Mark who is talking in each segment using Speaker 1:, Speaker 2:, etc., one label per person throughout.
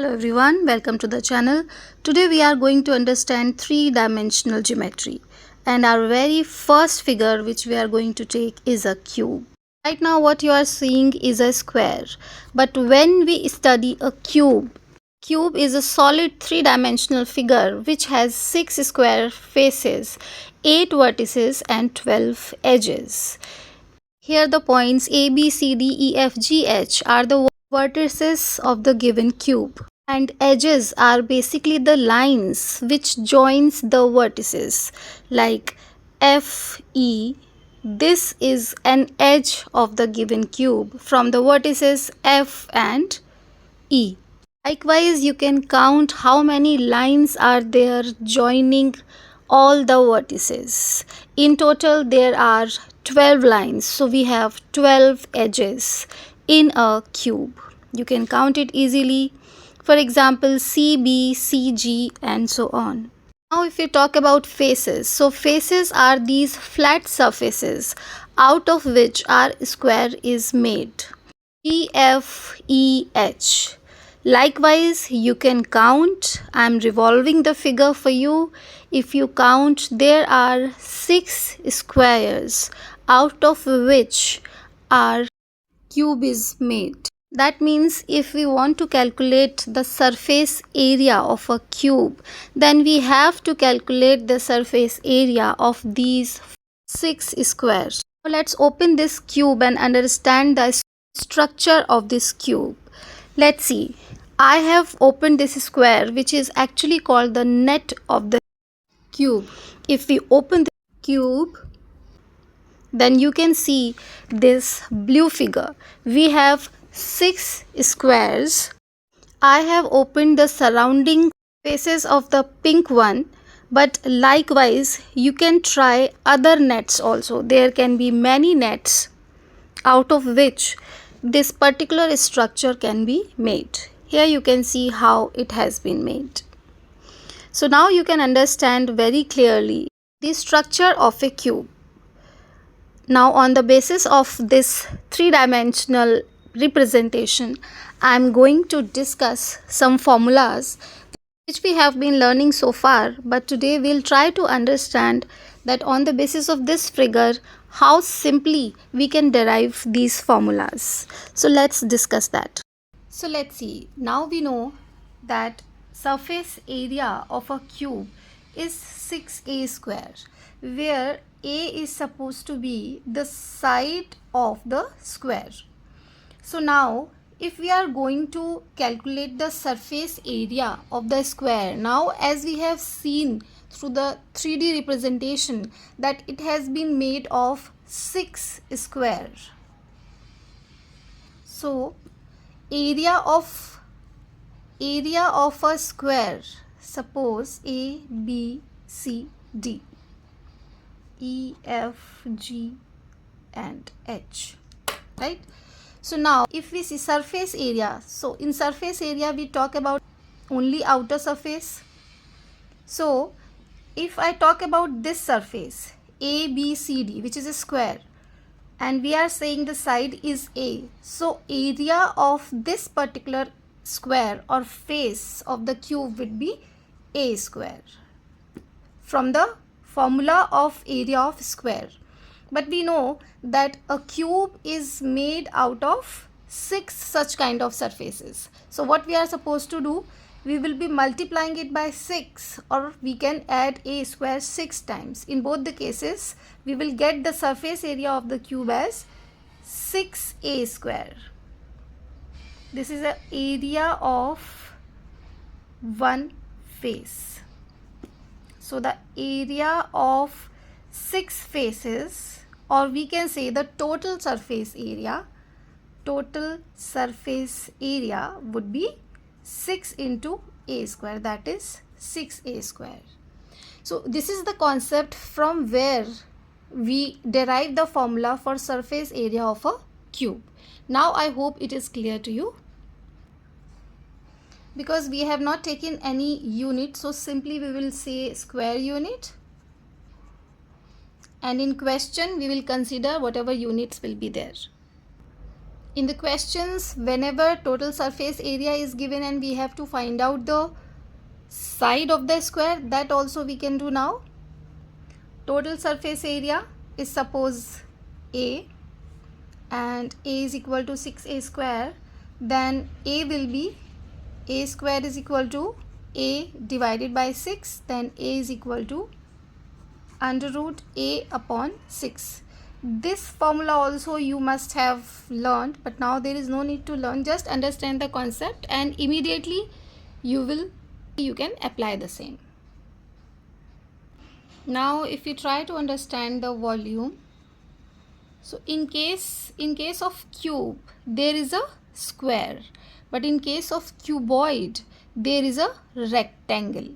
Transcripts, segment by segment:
Speaker 1: Hello everyone, welcome to the channel. Today we are going to understand three-dimensional geometry, and our very first figure which we are going to take is a cube. Right now what you are seeing is a square, but when we study a cube is a solid three-dimensional figure which has 6 square faces, 8 vertices and 12 edges. Here the points A, B, C, D, E, F, G, H are the vertices of the given cube, and edges are basically the lines which joins the vertices, like F, E. This is an edge of the given cube from the vertices F and E. Likewise, you can count how many lines are there joining all the vertices. In total, there are 12 lines. So we have 12 edges in a cube. You can count it easily. For example, CB, CG, and so on. Now if we talk about faces, so faces are these flat surfaces out of which our square is made. E, F, E, H. Likewise, you can count. I am revolving the figure for you. If you count, there are 6 squares out of which our cube is made. That means if we want to calculate the surface area of a cube, then we have to calculate the surface area of these 6 squares. So let's open this cube and understand the structure of this cube. Let's see. I have opened this square which is actually called the net of the cube. If we open the cube, then you can see this blue figure. We have 6 squares. I have opened the surrounding faces of the pink one, but likewise you can try other nets also. There can be many nets out of which this particular structure can be made. Here you can see how it has been made. So now you can understand very clearly the structure of a cube. Now on the basis of this three-dimensional representation, I am going to discuss some formulas which we have been learning so far, but today we'll try to understand that on the basis of this figure, how simply we can derive these formulas. So let's discuss that. So let's see. Now we know that surface area of a cube is 6a square, where a is supposed to be the side of the square. So now if we are going to calculate the surface area of the square, now as we have seen through the 3D representation that it has been made of 6 square. So area of a square, suppose A, B, C, D, E, F, G and H, right? So now if we see surface area, so in surface area we talk about only outer surface. So if I talk about this surface A, B, C, D, which is a square, and we are saying the side is A, so area of this particular square or face of the cube would be A square from the formula of area of square. But we know that a cube is made out of 6 such kind of surfaces. So what we are supposed to do, we will be multiplying it by 6, or we can add a square 6 times. In both the cases, we will get the surface area of the cube as 6a square. This is the area of one face. So the area of 6 faces, or we can say the total surface area would be 6 into a square, that is 6a square. So this is the concept from where we derive the formula for surface area of a cube. Now I hope it is clear to you. Because we have not taken any unit, so simply we will say square unit, and in question we will consider whatever units will be there. In the questions, whenever total surface area is given and we have to find out the side of the square, that also we can do now. Total surface area is suppose A, and A is equal to 6A square, then A will be A square is equal to A divided by 6, then A is equal to under root A upon 6. This formula also you must have learned, but now there is no need to learn. Just understand the concept and immediately you can apply the same. Now if you try to understand the volume, so in case of cube there is a square, but in case of cuboid there is a rectangle.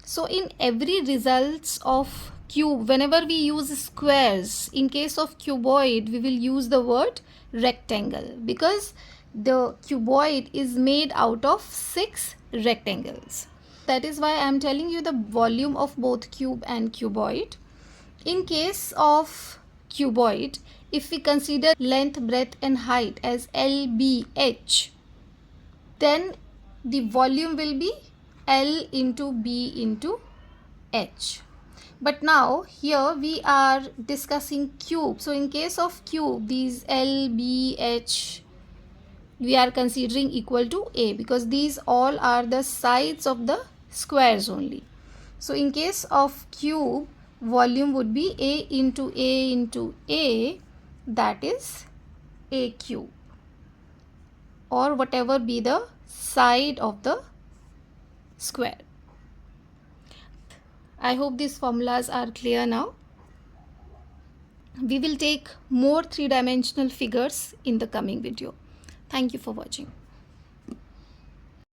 Speaker 1: So in every results of cube, whenever we use squares, in case of cuboid we will use the word rectangle, because the cuboid is made out of 6 rectangles. That is why I am telling you the volume of both cube and cuboid. In case of cuboid, if we consider length, breadth and height as LBH, then the volume will be L into B into H. But now here we are discussing cube. So in case of cube, these L, B, H we are considering equal to A, because these all are the sides of the squares only. So in case of cube, volume would be A into A into A, that is A cube, or whatever be the side of the square. I hope these formulas are clear now. We will take more 3-dimensional figures in the coming video. Thank you for watching.